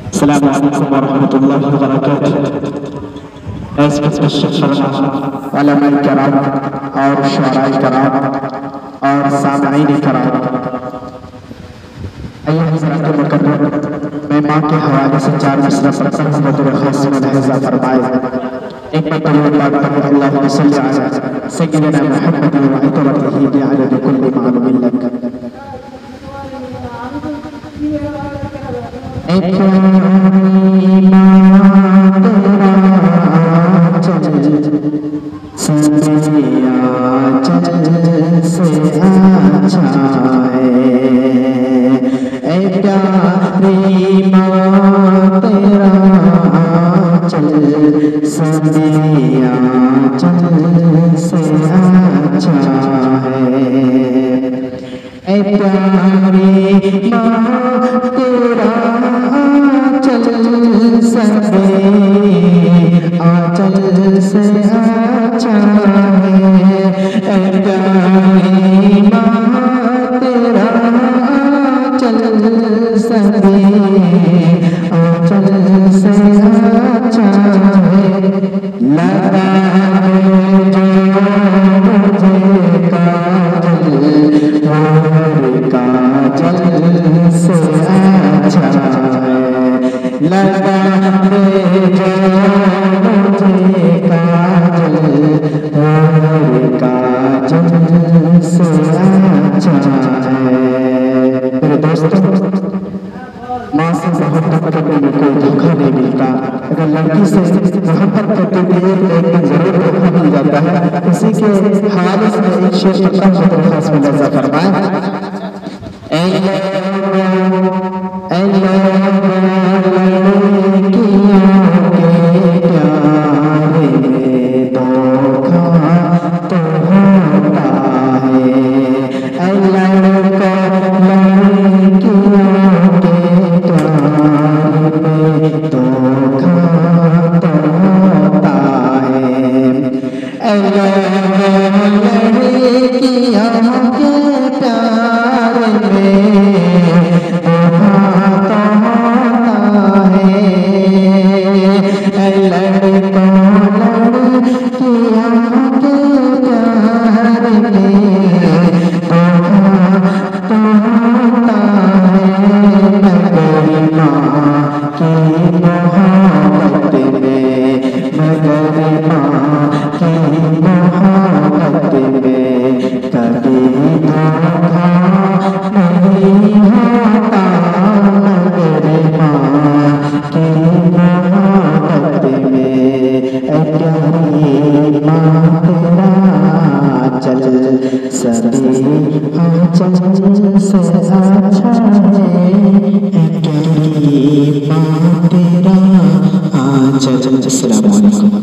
अस्सलामु अलैकुम वरहमतुल्लाहि वबरकातुहू। उलमा किराम और शुअरा किराम और सामईन किराम, अय्युहा हज़रात मुकर्रम, मैं माँ के हवाले से 4 मिसरा पढ़ता हूँ। बतौर खास मुलाहिज़ा फरमाए। एक मरतबा बात पढ़े, अल्लाहुम्मा सल्लि अला सय्यिदिना मुहम्मद व अतरतिही बिअदद कुल्ली मालूमिन लक। माँ से मोहब्बत करने में कोई धोखा नहीं मिलता। अगर लड़की से मोहब्बत करते हुए एक दिन जरूर धोखा मिल जाता है। उसी के हवाले से एक शेर पढ़ता हूँ, तो खास में लज़्ज़त फरमाए। अस्सलामु अलैकुम।